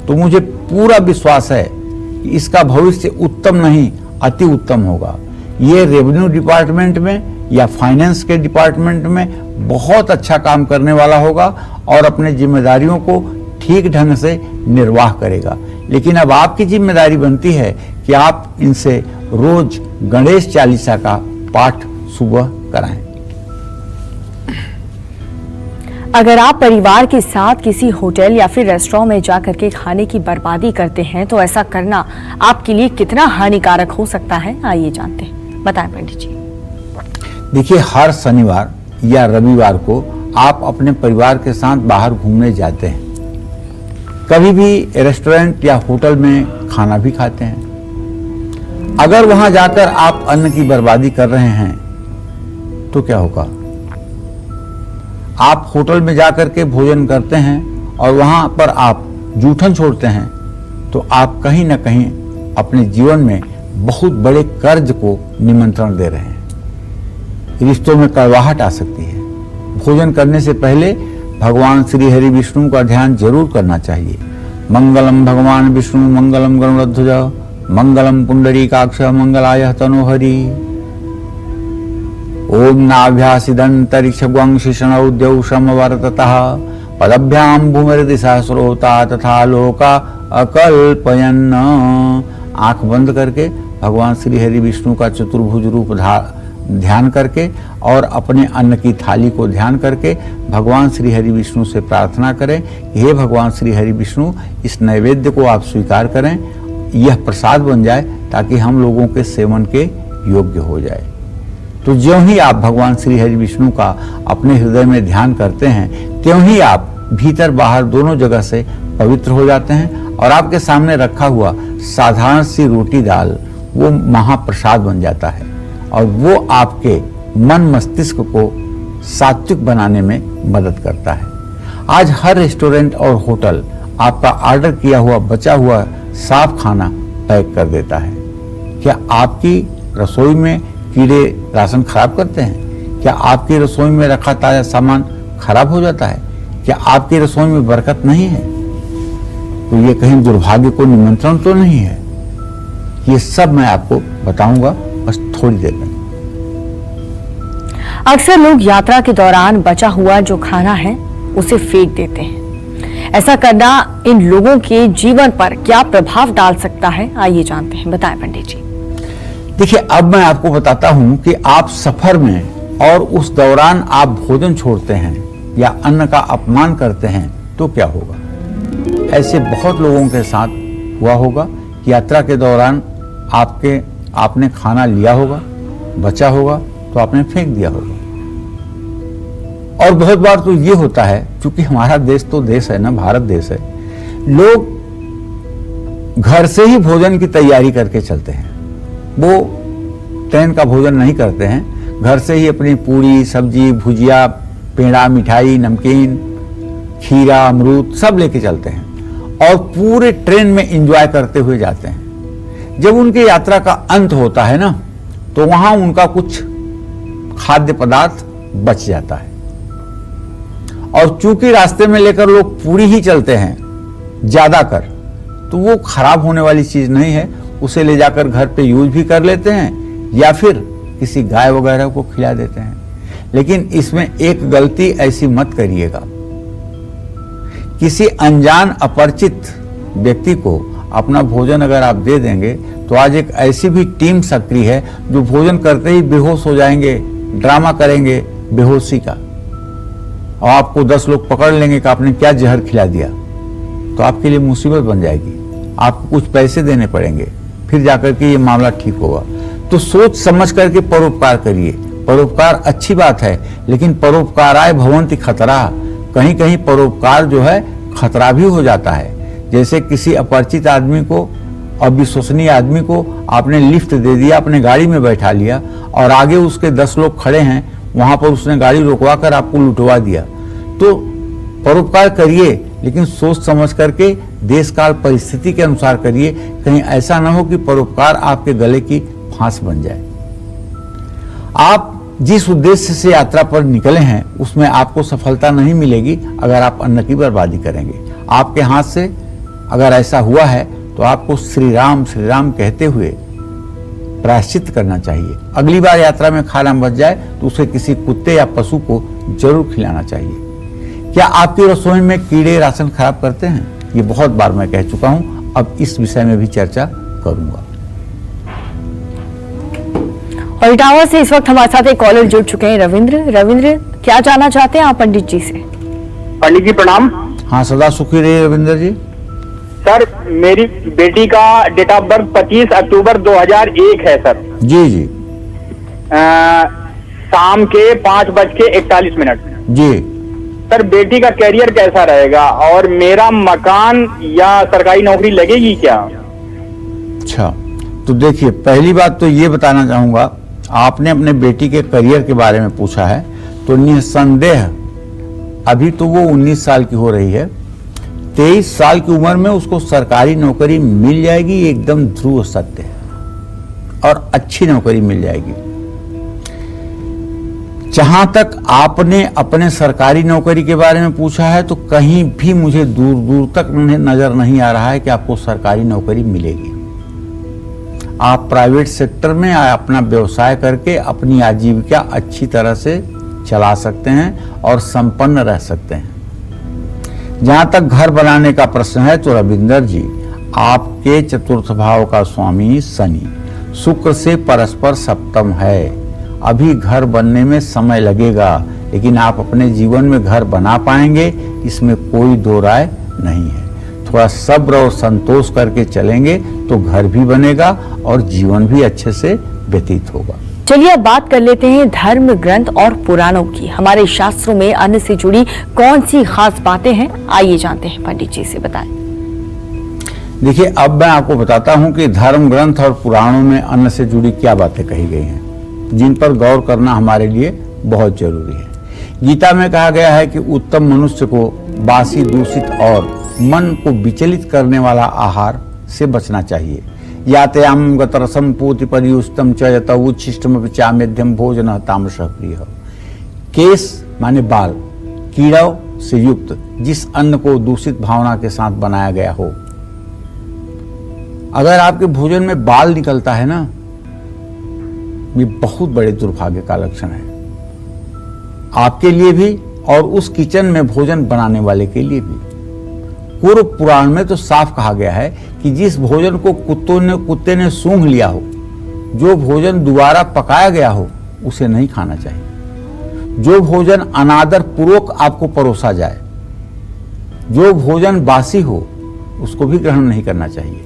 तो मुझे पूरा विश्वास है कि इसका भविष्य उत्तम नहीं अति उत्तम होगा। ये रेवेन्यू डिपार्टमेंट में या फाइनेंस के डिपार्टमेंट में बहुत अच्छा काम करने वाला होगा और अपने जिम्मेदारियों को ठीक ढंग से निर्वाह करेगा। लेकिन अब आपकी जिम्मेदारी बनती है कि आप इनसे रोज गणेश चालीसा का पाठ सुबह कराएं। अगर आप परिवार के साथ किसी होटल या फिर रेस्टोरेंट में जाकर के खाने की बर्बादी करते हैं तो ऐसा करना आपके लिए कितना हानिकारक हो सकता है, आइए जानते हैं। बताएं पंडित जी। देखिए, हर शनिवार या रविवार को आप अपने परिवार के साथ बाहर घूमने जाते हैं, कभी भी रेस्टोरेंट या होटल में खाना भी खाते हैं। अगर वहां जाकर आप अन्न की बर्बादी कर रहे हैं तो क्या होगा? आप होटल में जाकर के भोजन करते हैं और वहां पर आप जूठन छोड़ते हैं तो आप कहीं ना कहीं अपने जीवन में बहुत बड़े कर्ज को निमंत्रण दे रहे हैं। रिश्तों में कड़वाहट आ सकती है। भोजन करने से पहले भगवान श्री हरि विष्णु का ध्यान जरूर करना चाहिए। मंगलम भगवान विष्णु मंगलम गरुड़ध्वज मंगलम पुंडरीकाक्ष मंगलाय तनोहरि। ओम नाभ्यासिदंतरिक्षं शिषणौ द्यौषम वर्ततः पदभ्याम भूमिर्दिशा स्रोता तथा लोका अकल्पयन्। आंख बंद करके भगवान श्री हरि विष्णु का चतुर्भुज रूप ध्यान करके और अपने अन्न की थाली को ध्यान करके भगवान श्री हरि विष्णु से प्रार्थना करें, हे भगवान श्री हरि विष्णु, इस नैवेद्य को आप स्वीकार करें, यह प्रसाद बन जाए ताकि हम लोगों के सेवन के योग्य हो जाए। तो ज्यों ही आप भगवान श्री हरि विष्णु का अपने हृदय में ध्यान करते हैं त्यों ही आप भीतर बाहर दोनों जगह से पवित्र हो जाते हैं और आपके सामने रखा हुआ साधारण सी रोटी दाल वो महाप्रसाद बन जाता है और वो आपके मन मस्तिष्क को सात्विक बनाने में मदद करता है। आज हर रेस्टोरेंट और होटल आपका ऑर्डर किया हुआ बचा हुआ साफ खाना पैक कर देता है। क्या आपकी रसोई में कीड़े राशन खराब करते हैं? क्या आपकी रसोई में रखा ताजा सामान खराब हो जाता है? क्या आपकी रसोई में बरकत नहीं है? तो ये कहीं दुर्भाग्य को निमंत्रण तो नहीं है? ये सब मैं आपको बताऊंगा बस थोड़ी देर में। अक्सर लोग यात्रा के दौरान बचा हुआ जो खाना है उसे फेंक देते हैं। ऐसा करना इन लोगों के जीवन पर क्या प्रभाव डाल सकता है, आइए जानते हैं। बताएं पंडित जी। देखिए, अब मैं आपको बताता हूं कि आप सफर में और उस दौरान आप भोजन छोड़ते हैं या अन्न का अपमान करते हैं तो क्या होगा। ऐसे बहुत लोगों के साथ हुआ होगा। यात्रा के दौरान आपने खाना लिया होगा, बचा होगा तो आपने फेंक दिया होगा। और बहुत बार तो ये होता है, क्योंकि हमारा देश तो देश है ना, भारत देश है, लोग घर से ही भोजन की तैयारी करके चलते हैं। वो ट्रेन का भोजन नहीं करते हैं, घर से ही अपनी पूरी सब्जी भुजिया पेड़ा मिठाई नमकीन खीरा अमरूद सब लेके चलते हैं और पूरे ट्रेन में एंजॉय करते हुए जाते हैं। जब उनकी यात्रा का अंत होता है ना तो वहां उनका कुछ खाद्य पदार्थ बच जाता है और चूंकि रास्ते में लेकर लोग पूरी ही चलते हैं ज्यादा कर, तो वो खराब होने वाली चीज नहीं है, उसे ले जाकर घर पे यूज भी कर लेते हैं या फिर किसी गाय वगैरह को खिला देते हैं। लेकिन इसमें एक गलती ऐसी मत करिएगा, किसी अनजान अपरिचित व्यक्ति को अपना भोजन अगर आप दे देंगे तो आज एक ऐसी भी टीम सक्रिय है जो भोजन करते ही बेहोश हो जाएंगे, ड्रामा करेंगे बेहोशी का, और आपको 10 लोग पकड़ लेंगे कि आपने क्या जहर खिला दिया, तो आपके लिए मुसीबत बन जाएगी। आपको कुछ पैसे देने पड़ेंगे, फिर जाकर के ये मामला ठीक होगा। तो सोच समझ करके परोपकार करिए। परोपकार अच्छी बात है, लेकिन परोपकाराय भवन्ति खतरा, कहीं कहीं परोपकार जो है खतरा भी हो जाता है। जैसे किसी अपरिचित आदमी को, अविश्वसनीय आदमी को आपने लिफ्ट दे दिया, अपने गाड़ी में बैठा लिया और आगे उसके 10 लोग खड़े हैं, वहां पर उसने गाड़ी रोकवा कर आपको लुटवा दिया। तो परोपकार करिए, लेकिन सोच समझ करके देश काल परिस्थिति के अनुसार करिए, कहीं ऐसा ना हो कि परोपकार आपके गले की फांस बन जाए। आप जिस उद्देश्य से यात्रा पर निकले हैं उसमें आपको सफलता नहीं मिलेगी अगर आप अन्न की बर्बादी करेंगे। आपके हाथ से अगर ऐसा हुआ है तो आपको श्री राम कहते हुए प्रायश्चित करना चाहिए। अगली बार यात्रा में खाना बच जाए तो उसे किसी कुत्ते या पशु को जरूर खिलाना चाहिए। क्या आपकी रसोई में कीड़े राशन खराब करते हैं? ये बहुत बार मैं कह चुका हूं, अब इस विषय में भी चर्चा करूंगा। और इटावा से इस वक्त हमारे साथ एक कॉलर जुड़ चुके हैं, रविंद्र, क्या जानना चाहते हैं आप पंडित जी से? पंडित जी प्रणाम। हाँ, सदा सुखी रहिए रविंद्र जी। सर, मेरी बेटी का डेट ऑफ बर्थ 25 अक्टूबर 2001 है सर। जी। शाम के 5:41 जी सर, बेटी का कैरियर कैसा रहेगा और मेरा मकान या सरकारी नौकरी लगेगी क्या? अच्छा, तो देखिए, पहली बात तो ये बताना चाहूंगा, आपने अपने बेटी के करियर के बारे में पूछा है तो निसंदेह अभी तो वो 19 साल की हो रही है, 23 साल की उम्र में उसको सरकारी नौकरी मिल जाएगी, एकदम ध्रुव सत्य है, और अच्छी नौकरी मिल जाएगी। जहां तक आपने अपने सरकारी नौकरी के बारे में पूछा है तो कहीं भी मुझे दूर दूर तक नजर नहीं आ रहा है कि आपको सरकारी नौकरी मिलेगी। आप प्राइवेट सेक्टर में अपना व्यवसाय करके अपनी आजीविका अच्छी तरह से चला सकते हैं और संपन्न रह सकते हैं। जहां तक घर बनाने का प्रश्न है तो रविंदर जी, आपके चतुर्थ भाव का स्वामी शनि शुक्र से परस्पर सप्तम है। अभी घर बनने में समय लगेगा, लेकिन आप अपने जीवन में घर बना पाएंगे, इसमें कोई दो राय नहीं है। थोड़ा सब्र और संतोष करके चलेंगे तो घर भी बनेगा और जीवन भी अच्छे से व्यतीत होगा। चलिए अब बात कर लेते हैं धर्म ग्रंथ और पुराणों की। हमारे शास्त्रों में अन्न से जुड़ी कौन सी खास बातें हैं, आइए जानते हैं, पंडित जी से बताएं। देखिए, अब मैं आपको बताता हूं कि धर्म ग्रंथ और पुराणों में अन्न से जुड़ी क्या बातें कही गई हैं, जिन पर गौर करना हमारे लिए बहुत जरूरी है। गीता में कहा गया है कि उत्तम मनुष्य को बासी, दूषित और मन को विचलित करने वाला आहार से बचना चाहिए। यातयाम गतरसम पूति परियुष्टम च यत उच्छिष्टम चामेध्यम भोजन तामसः प्रिय। केश माने बाल, कीड़ों से युक्त जिस अन्न को दूषित भावना के साथ बनाया गया हो। अगर आपके भोजन में बाल निकलता है ना, ये बहुत बड़े दुर्भाग्य का लक्षण है, आपके लिए भी और उस किचन में भोजन बनाने वाले के लिए भी। पूर्व पुराण में तो साफ कहा गया है कि जिस भोजन को कुत्ते ने सूंघ लिया हो, जो भोजन दोबारा पकाया गया हो, उसे नहीं खाना चाहिए। जो भोजन अनादर पूर्वक आपको परोसा जाए, जो भोजन बासी हो, उसको भी ग्रहण नहीं करना चाहिए।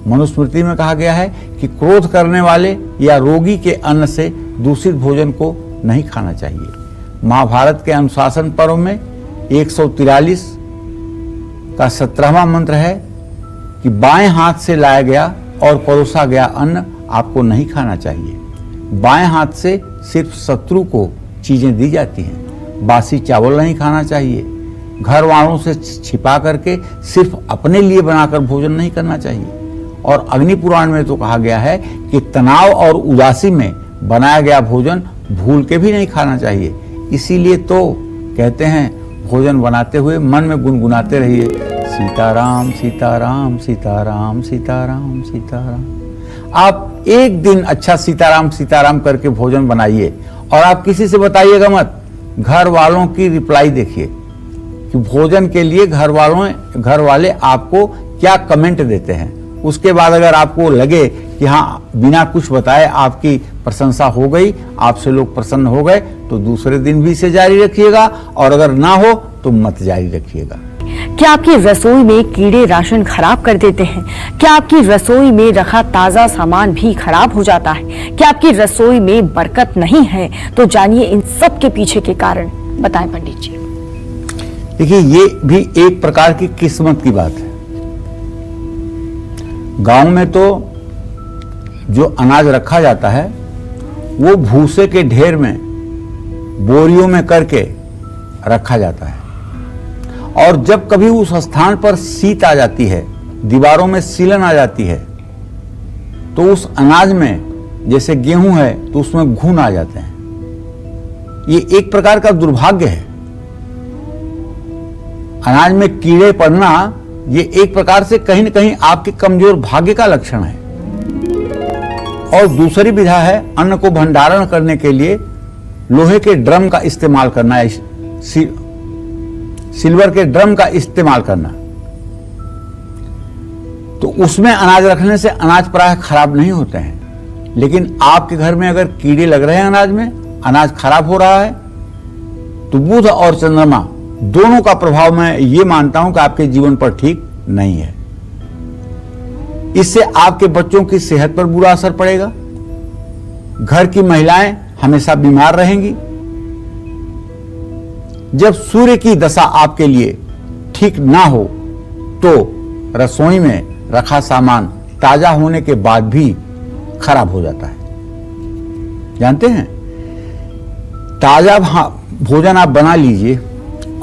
मनुस्मृति में कहा गया है कि क्रोध करने वाले या रोगी के अन्न से दूषित भोजन को नहीं खाना चाहिए। महाभारत के अनुशासन पर्व में 143 का 17वां मंत्र है कि बाएं हाथ से लाया गया और परोसा गया अन्न आपको नहीं खाना चाहिए। बाएं हाथ से सिर्फ शत्रु को चीजें दी जाती हैं। बासी चावल नहीं खाना चाहिए। घर वालों से छिपा करके सिर्फ अपने लिए बनाकर भोजन नहीं करना चाहिए। और अग्नि पुराण में तो कहा गया है कि तनाव और उदासी में बनाया गया भोजन भूल के भी नहीं खाना चाहिए। इसीलिए तो कहते हैं, भोजन बनाते हुए मन में गुनगुनाते रहिए, सीताराम सीताराम सीताराम सीताराम सीताराम। आप एक दिन अच्छा सीताराम सीताराम करके भोजन बनाइए और आप किसी से बताइएगा मत। घर वालों की रिप्लाई देखिए कि भोजन के लिए घर वाले आपको क्या कमेंट देते हैं। उसके बाद अगर आपको लगे कि हाँ बिना कुछ बताए आपकी प्रशंसा हो गई, आपसे लोग प्रसन्न हो गए, तो दूसरे दिन भी इसे जारी रखिएगा और अगर ना हो तो मत जारी रखिएगा। क्या आपकी रसोई में कीड़े राशन खराब कर देते हैं? क्या आपकी रसोई में रखा ताजा सामान भी खराब हो जाता है? क्या आपकी रसोई में बरकत नहीं है? तो जानिए इन सब के पीछे के कारण। बताएं पंडित जी। देखिए, ये भी एक प्रकार की किस्मत की बात है। गांव में तो जो अनाज रखा जाता है वो भूसे के ढेर में बोरियों में करके रखा जाता है, और जब कभी उस स्थान पर शीत आ जाती है, दीवारों में सीलन आ जाती है, तो उस अनाज में जैसे गेहूं है तो उसमें घुन आ जाते हैं। ये एक प्रकार का दुर्भाग्य है। अनाज में कीड़े पड़ना ये एक प्रकार से कहीं न कहीं आपके कमजोर भाग्य का लक्षण है। और दूसरी विधा है अन्न को भंडारण करने के लिए लोहे के ड्रम का इस्तेमाल करना, सिल्वर के ड्रम का इस्तेमाल करना। तो उसमें अनाज रखने से अनाज प्रायः खराब नहीं होते हैं। लेकिन आपके घर में अगर कीड़े लग रहे हैं अनाज में, अनाज खराब हो रहा है, तो बुध और चंद्रमा दोनों का प्रभाव मैं ये मानता हूं कि आपके जीवन पर ठीक नहीं है। इससे आपके बच्चों की सेहत पर बुरा असर पड़ेगा। घर की महिलाएं हमेशा बीमार रहेंगी। जब सूर्य की दशा आपके लिए ठीक ना हो तो रसोई में रखा सामान ताजा होने के बाद भी खराब हो जाता है। जानते हैं, ताजा भोजन आप बना लीजिए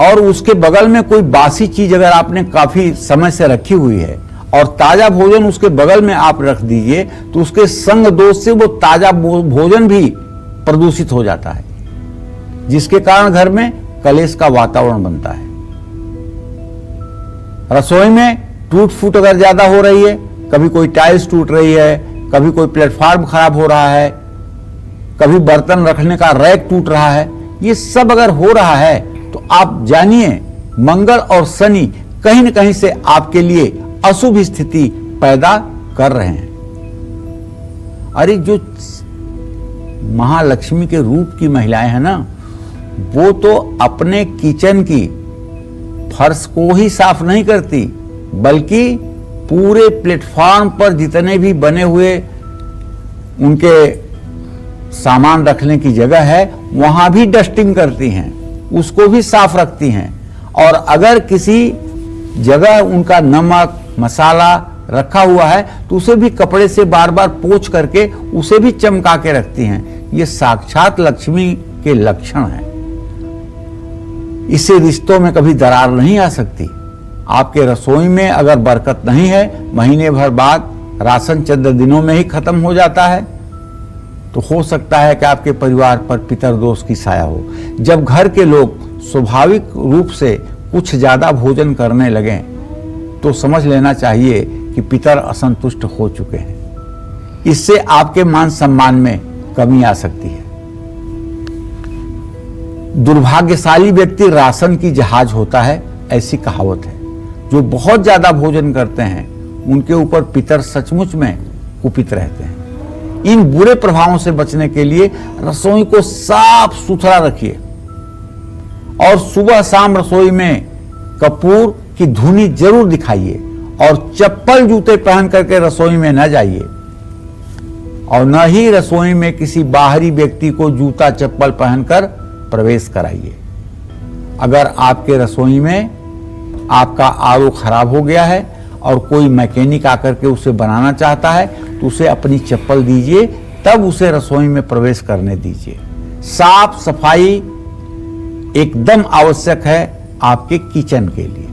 और उसके बगल में कोई बासी चीज अगर आपने काफी समय से रखी हुई है और ताजा भोजन उसके बगल में आप रख दीजिए, तो उसके संग दोष से वो ताजा भोजन भी प्रदूषित हो जाता है, जिसके कारण घर में कलेश का वातावरण बनता है। रसोई में टूट फूट अगर ज्यादा हो रही है, कभी कोई टाइल्स टूट रही है, कभी कोई प्लेटफॉर्म खराब हो रहा है, कभी बर्तन रखने का रैक टूट रहा है, ये सब अगर हो रहा है तो आप जानिए मंगल और शनि कहीं न कहीं से आपके लिए अशुभ स्थिति पैदा कर रहे हैं। अरे जो महालक्ष्मी के रूप की महिलाएं हैं ना, वो तो अपने किचन की फर्श को ही साफ नहीं करती, बल्कि पूरे प्लेटफॉर्म पर जितने भी बने हुए उनके सामान रखने की जगह है वहां भी डस्टिंग करती हैं, उसको भी साफ रखती हैं। और अगर किसी जगह उनका नमक मसाला रखा हुआ है तो उसे भी कपड़े से बार बार पोंछ करके उसे भी चमका के रखती हैं। ये साक्षात लक्ष्मी के लक्षण हैं। इससे रिश्तों में कभी दरार नहीं आ सकती। आपके रसोई में अगर बरकत नहीं है, महीने भर बाद राशन चंद दिनों में ही खत्म हो जाता है, तो हो सकता है कि आपके परिवार पर पितर दोष की छाया हो। जब घर के लोग स्वाभाविक रूप से कुछ ज्यादा भोजन करने लगें तो समझ लेना चाहिए कि पितर असंतुष्ट हो चुके हैं। इससे आपके मान सम्मान में कमी आ सकती है। दुर्भाग्यशाली व्यक्ति राशन की जहाज होता है, ऐसी कहावत है। जो बहुत ज्यादा भोजन करते हैं उनके ऊपर पितर सचमुच में कुपित रहते हैं। इन बुरे प्रभावों से बचने के लिए रसोई को साफ सुथरा रखिए और सुबह शाम रसोई में कपूर की धुनी जरूर दिखाइए और चप्पल जूते पहन करके रसोई में न जाइए और न ही रसोई में किसी बाहरी व्यक्ति को जूता चप्पल पहनकर प्रवेश कराइए। अगर आपके रसोई में आपका आरओ खराब हो गया है और कोई मैकेनिक आकर के उसे बनाना चाहता है तो उसे अपनी चप्पल दीजिए, तब उसे रसोई में प्रवेश करने दीजिए। साफ सफाई एकदम आवश्यक है आपके किचन के लिए।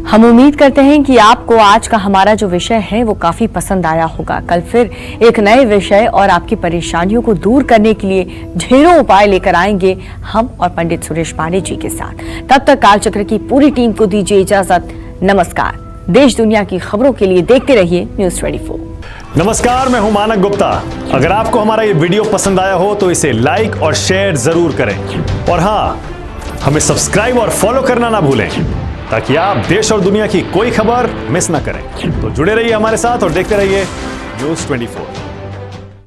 हम उम्मीद करते हैं कि आपको आज का हमारा जो विषय है वो काफी पसंद आया होगा। कल फिर एक नए विषय और आपकी परेशानियों को दूर करने के लिए ढेरों उपाय लेकर आएंगे हम और पंडित सुरेश पांडे जी के साथ। तब तक कालचक्र की पूरी टीम को दीजिए इजाजत। नमस्कार। देश दुनिया की खबरों के लिए देखते रहिए न्यूज़ 24। नमस्कार, मैं हूं मानक गुप्ता। अगर आपको हमारा ये वीडियो पसंद आया हो तो इसे लाइक और शेयर जरूर करें, और हाँ, हमें सब्सक्राइब और फॉलो करना ना भूलें ताकि आप देश और दुनिया की कोई खबर मिस ना करें। तो जुड़े रहिए हमारे साथ और देखते रहिए न्यूज़ 24।